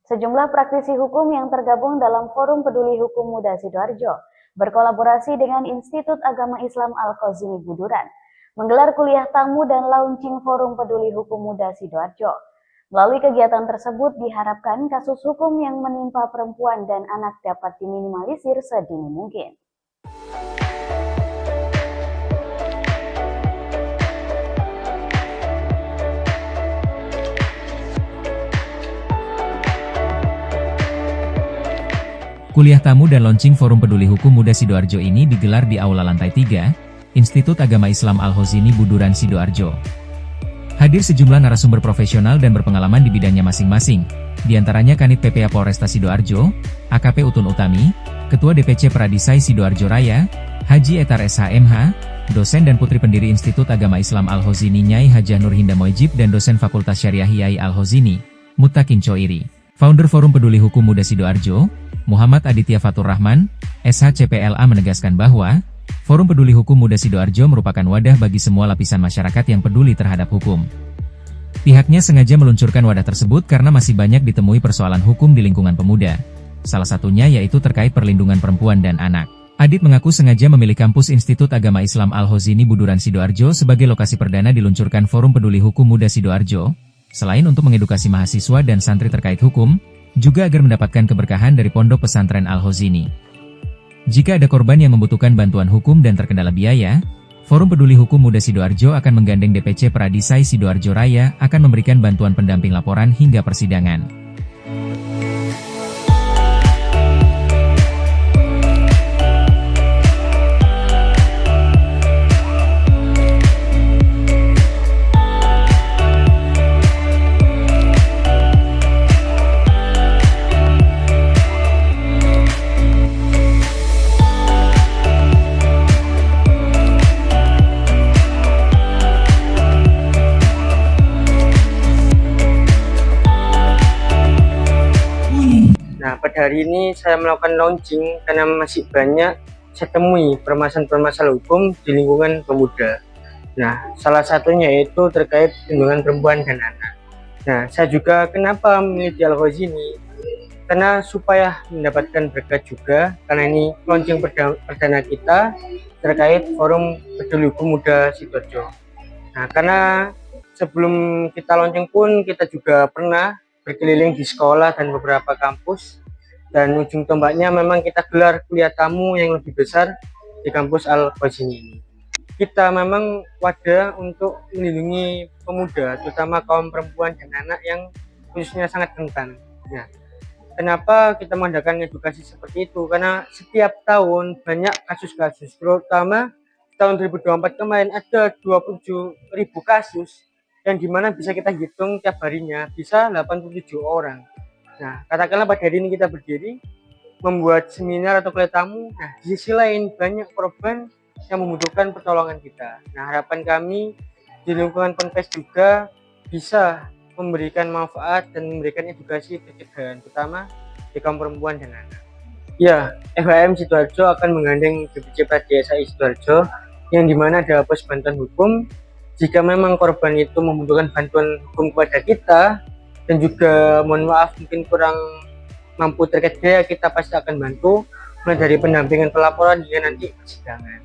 Sejumlah praktisi hukum yang tergabung dalam Forum Peduli Hukum Muda Sidoarjo berkolaborasi dengan Institut Agama Islam Al-Khazini Buduran menggelar kuliah tamu dan launching Forum Peduli Hukum Muda Sidoarjo. Melalui kegiatan tersebut diharapkan kasus hukum yang menimpa perempuan dan anak dapat diminimalisir sedini mungkin. Kuliah tamu dan launching Forum Peduli Hukum Muda Sidoarjo ini digelar di Aula Lantai 3, Institut Agama Islam Al-Khazini Buduran Sidoarjo. Hadir sejumlah narasumber profesional dan berpengalaman di bidangnya masing-masing, diantaranya Kanit PPA Polresta Sidoarjo, AKP Utun Utami, Ketua DPC Pradisai Sidoarjo Raya, Haji Etar SHMH, dosen dan putri pendiri Institut Agama Islam Al-Khazini Nyai Hajah Nurhinda Mojib dan dosen Fakultas Syariah Yai Al-Khazini, Mutakin Choiri. Founder Forum Peduli Hukum Muda Sidoarjo, Muhammad Aditya Fatur Rahman, SHCPLA menegaskan bahwa Forum Peduli Hukum Muda Sidoarjo merupakan wadah bagi semua lapisan masyarakat yang peduli terhadap hukum. Pihaknya sengaja meluncurkan wadah tersebut karena masih banyak ditemui persoalan hukum di lingkungan pemuda. Salah satunya yaitu terkait perlindungan perempuan dan anak. Adit mengaku sengaja memilih kampus Institut Agama Islam Al-Khazini Buduran Sidoarjo sebagai lokasi perdana diluncurkan Forum Peduli Hukum Muda Sidoarjo, selain untuk mengedukasi mahasiswa dan santri terkait hukum, juga agar mendapatkan keberkahan dari Pondok Pesantren Al-Khazini. Jika ada korban yang membutuhkan bantuan hukum dan terkendala biaya, Forum Peduli Hukum Muda Sidoarjo akan menggandeng DPC Pradisai Sidoarjo Raya akan memberikan bantuan pendamping laporan hingga persidangan. Nah, pada hari ini saya melakukan launching karena masih banyak saya temui permasalahan-permasalahan hukum di lingkungan pemuda. Nah, salah satunya yaitu terkait perlindungan perempuan dan anak. Nah, saya juga kenapa memilih di Al-Khazini? Karena supaya mendapatkan berkat juga, karena ini launching perdana kita terkait Forum Peduli Hukum Muda Sidoarjo. Nah, karena sebelum kita launching pun kita juga pernah berkeliling di sekolah dan beberapa kampus, dan ujung tombaknya memang kita gelar kuliah tamu yang lebih besar di kampus Al-Khazini ini. Kita memang wadah untuk melindungi pemuda, terutama kaum perempuan dan anak yang khususnya sangat rentan. Nah, kenapa kita mengadakan edukasi seperti itu? Karena setiap tahun banyak kasus-kasus, terutama tahun 2024 kemarin ada 27.000 kasus, yang dimana bisa kita hitung tiap harinya bisa 87 orang. Nah, katakanlah pada hari ini kita berdiri membuat seminar atau kuliah tamu. Nah, di sisi lain banyak korban yang membutuhkan pertolongan kita. Nah, harapan kami di lingkungan Ponpes juga bisa memberikan manfaat dan memberikan edukasi pencegahan, terutama di kaum perempuan dan anak. Ya, FHM Sidoarjo akan menggandeng DPC Pradisai Sidoarjo yang dimana ada pos bantuan hukum. Jika memang korban itu membutuhkan bantuan hukum kepada kita, dan juga mohon maaf mungkin kurang mampu terkait biaya, kita pasti akan bantu mulai dari pendampingan pelaporan hingga nanti persidangan.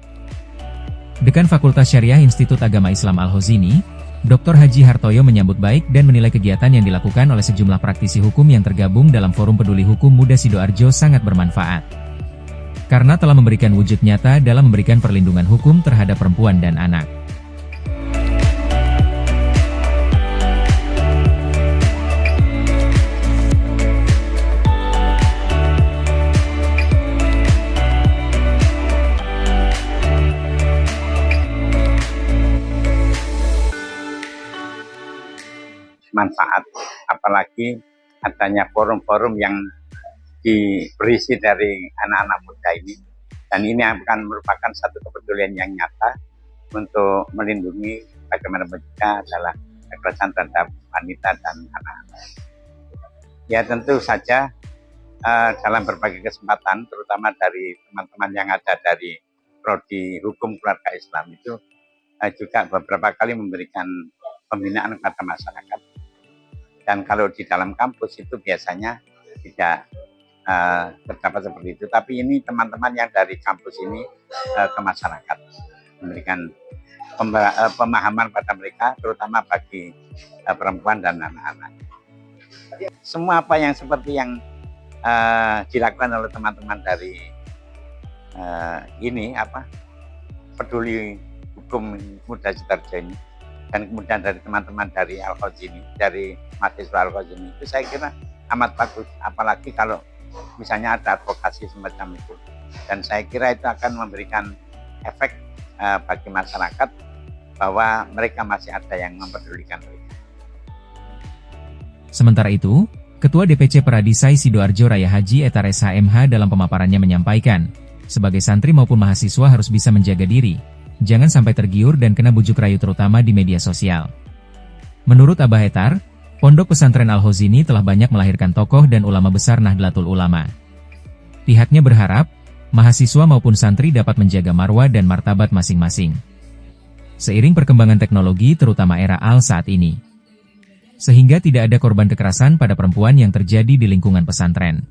Dekan Fakultas Syariah Institut Agama Islam Al-Khazini, Dr. Haji Hartoyo menyambut baik dan menilai kegiatan yang dilakukan oleh sejumlah praktisi hukum yang tergabung dalam Forum Peduli Hukum Muda Sidoarjo sangat bermanfaat. Karena telah memberikan wujud nyata dalam memberikan perlindungan hukum terhadap perempuan dan anak. Manfaat, apalagi adanya forum-forum yang berisi dari anak-anak muda ini, dan ini akan merupakan satu kepedulian yang nyata untuk melindungi bagaimana juga adalah kekerasan terhadap wanita dan anak-anak. Ya, tentu saja dalam berbagai kesempatan, terutama dari teman-teman yang ada dari Prodi Hukum Keluarga Islam itu juga beberapa kali memberikan pembinaan kepada masyarakat. Dan kalau di dalam kampus itu biasanya tidak terdapat seperti itu. Tapi ini teman-teman yang dari kampus ini ke masyarakat, memberikan pemahaman pada mereka, terutama bagi perempuan dan anak-anak. Semua apa yang seperti yang dilakukan oleh teman-teman dari peduli hukum Muda Sidoarjo ini, dan kemudian dari teman-teman dari Al-Khozini, dari mahasiswa Al-Khozini, itu saya kira amat bagus, apalagi kalau misalnya ada advokasi semacam itu, dan saya kira itu akan memberikan efek bagi masyarakat bahwa mereka masih ada yang mempedulikan mereka. Sementara itu, Ketua DPC Peradisai Sidoarjo Raya Haji Etares HMH dalam pemaparannya menyampaikan, sebagai santri maupun mahasiswa harus bisa menjaga diri, jangan sampai tergiur dan kena bujuk rayu terutama di media sosial. Menurut Abah Etar, Pondok Pesantren Al-Khozini telah banyak melahirkan tokoh dan ulama besar Nahdlatul Ulama. Pihaknya berharap, mahasiswa maupun santri dapat menjaga marwah dan martabat masing-masing. Seiring perkembangan teknologi terutama era AI saat ini, sehingga tidak ada korban kekerasan pada perempuan yang terjadi di lingkungan pesantren.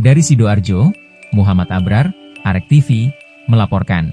Dari Sidoarjo, Muhammad Abrar, Arek TV, melaporkan.